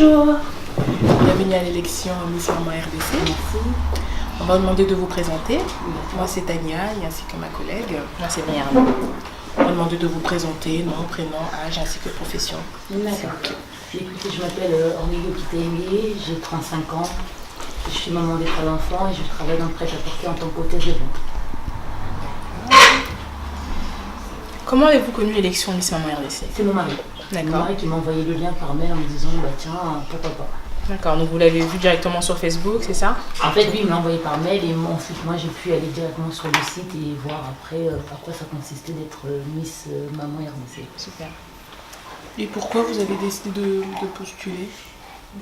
Bonjour. Bienvenue à l'élection Miss Maman RDC. Merci. On va vous demander de vous présenter. Moi c'est Tania et ainsi que ma collègue. Moi c'est Myriam. On va demander de vous présenter, nom, prénom, âge ainsi que profession. D'accord. Écoutez, je m'appelle Ornelio Kitenge, j'ai 35 ans. Je suis maman des 3 enfants et je travaille dans le prêt-à-porter en tant qu'hôtesse de vente. Comment avez-vous connu l'élection Miss Maman RDC? C'est mon mari. D'accord. Mon mari qui m'a envoyé le lien par mail en me disant tiens, pourquoi pas. D'accord, donc vous l'avez vu directement sur Facebook, c'est ça? En fait, lui, il m'a envoyé par mail et ensuite, moi, j'ai pu aller directement sur le site et voir après à quoi ça consistait d'être Miss Maman RDC. Super. Et pourquoi vous avez décidé de postuler?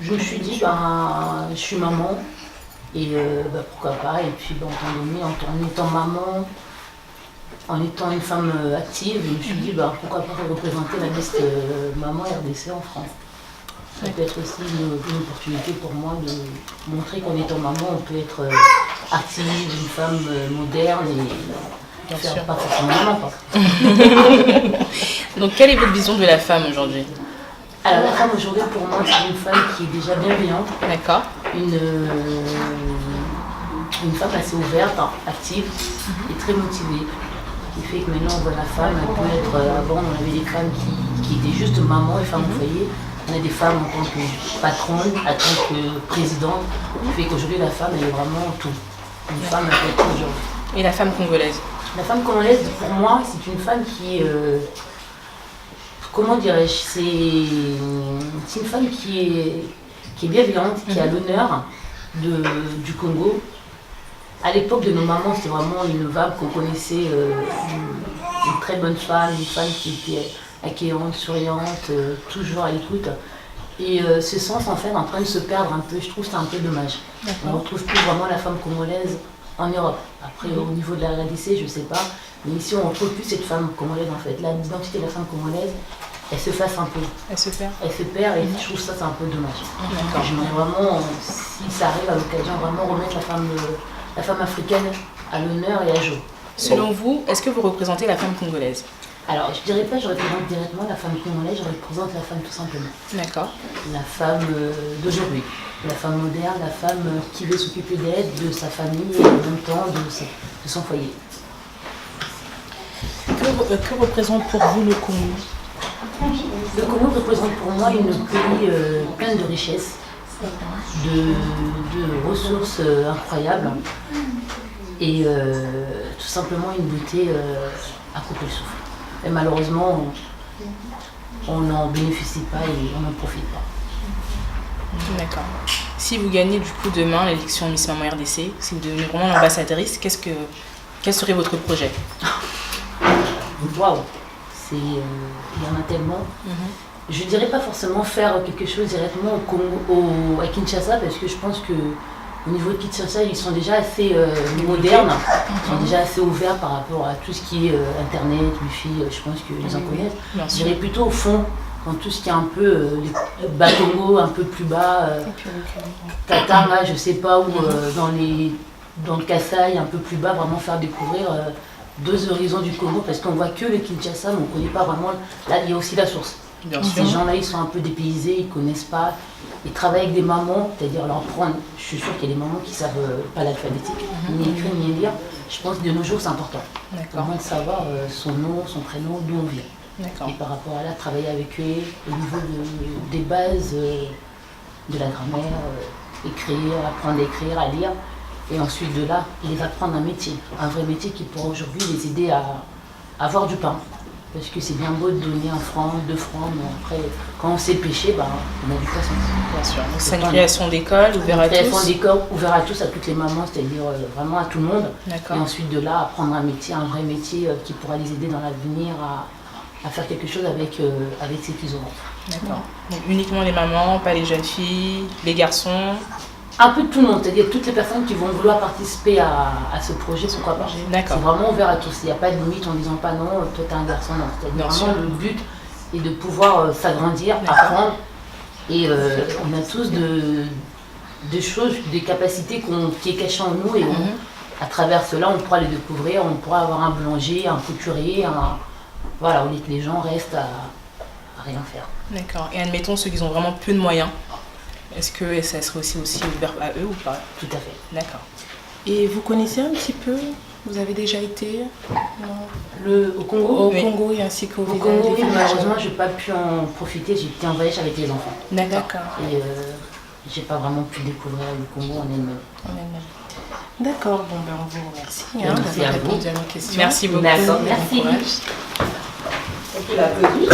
Je me suis dit, je suis maman et pourquoi pas. Et puis, en étant maman, en étant une femme active, je me suis dit, pourquoi pas représenter la Miss Maman RDC en France. Ça peut être aussi une opportunité pour moi de montrer qu'en étant maman, on peut être active, une femme moderne et faire pas forcément maman. Donc, quelle est votre vision de la femme aujourd'hui? Alors, la femme aujourd'hui, pour moi, c'est une femme qui est déjà bienveillante. D'accord. Une femme assez ouverte, active et très motivée. Qui fait que maintenant, on voit la femme, elle peut être. Avant, on avait des femmes qui étaient juste maman et femmes au foyer. On a des femmes en tant que patronne, en tant que présidente, qui fait qu'aujourd'hui la femme elle est vraiment tout. Une femme elle peut être tout aujourd'hui. Et la femme congolaise? La femme congolaise, pour moi, c'est une femme qui comment dirais-je, c'est une femme qui est bienveillante, qui a l'honneur du Congo. À l'époque de nos mamans, c'était vraiment une femme qu'on connaissait, une très bonne femme, une femme qui était accueillante, souriante, toujours à l'écoute. Et ce sens en fait en train de se perdre un peu, je trouve que c'est un peu dommage. On ne retrouve plus vraiment la femme congolaise en Europe. Après au niveau de la RDC, je ne sais pas, mais ici on ne retrouve plus cette femme congolaise en fait. L'identité de la femme congolaise, elle se fasse un peu. Elle se perd. Elle se perd et je trouve ça c'est un peu dommage. J'aimerais vraiment, si ça arrive à l'occasion, vraiment remettre la femme africaine à l'honneur et à jour. Selon vous, est-ce que vous représentez la femme congolaise? Alors, je dirais pas que je représente directement la femme congolaise, je représente la femme tout simplement. D'accord. La femme d'aujourd'hui, la femme moderne, la femme qui veut s'occuper d'elle, de sa famille et en même temps de son foyer. Que représente pour vous le Congo? Le Congo représente pour moi une pays pleine de richesses, de ressources incroyables et tout simplement une beauté à couper le souffle. Et malheureusement, on n'en bénéficie pas et on n'en profite pas. D'accord. Si vous gagnez du coup demain l'élection Miss Maman RDC, si vous devenez vraiment l'ambassadrice, quel serait votre projet? Waouh, il y en a tellement. Je ne dirais pas forcément faire quelque chose directement au Congo, à Kinshasa, parce que je pense que au niveau de Kinshasa, ils sont déjà assez modernes, ils sont déjà assez ouverts par rapport à tout ce qui est Internet, Wi-Fi, je pense qu'ils en connaissent. Je dirais plutôt au fond, dans tout ce qui est un peu les Bakongo, un peu plus bas, Katanga, je sais pas, ou dans le Kasaï, un peu plus bas, vraiment faire découvrir deux horizons du Congo, parce qu'on voit que le Kinshasa, mais on ne connaît pas vraiment. Là, il y a aussi la source. Ces gens-là, ils sont un peu dépaysés, ils ne connaissent pas. Ils travaillent avec des mamans, c'est-à-dire leur prendre. Je suis sûre qu'il y a des mamans qui ne savent pas l'alphabétique, ni écrire, ni lire. Je pense que de nos jours, c'est important. Au moins de savoir son nom, son prénom, d'où on vient. Et par rapport à là, travailler avec eux au niveau des bases de la grammaire, écrire, apprendre à écrire, à lire. Et ensuite de là, les apprendre un métier, un vrai métier qui pourra aujourd'hui les aider à avoir du pain. Parce que c'est bien beau de donner 1 franc, 2 francs, mais après, quand on sait pêcher, on a du poisson. Bien sûr. Donc c'est une création d'école ouverte à tous. Une création d'école ouverte à tous, à toutes les mamans, c'est-à-dire vraiment à tout le monde. D'accord. Et ensuite de là, apprendre un métier, un vrai métier qui pourra les aider dans l'avenir à faire quelque chose avec ce qu'ils auront. D'accord. Donc uniquement les mamans, pas les jeunes filles, les garçons? Un peu de tout le monde, c'est-à-dire toutes les personnes qui vont vouloir participer à ce projet, pourquoi pas. C'est vraiment ouvert à tous, il n'y a pas de limite en disant pas non, toi t'es un garçon, non. C'est-à-dire vraiment le but est de pouvoir s'agrandir, apprendre, et on a tous des choses, des capacités qui est cachées en nous, et à travers cela on pourra les découvrir, on pourra avoir un boulanger, un couturier, où les gens restent à rien faire. D'accord, et admettons ceux qui ont vraiment peu de moyens. Est-ce que ça serait aussi ouvert à eux ou pas? Tout à fait. D'accord. Et vous connaissez un petit peu? Vous avez déjà été au Congo? Au Congo et ainsi qu'au Congo, oui, malheureusement, je n'ai pas pu en profiter. J'ai été en voyage avec les enfants. D'accord. Et j'ai pas vraiment pu découvrir le Congo en elle-même. D'accord, bon ben on vous remercie Merci d'avoir à vous. répondu à nos questions. Merci beaucoup. D'accord, Bon merci. courage. Ok, l'applaudit.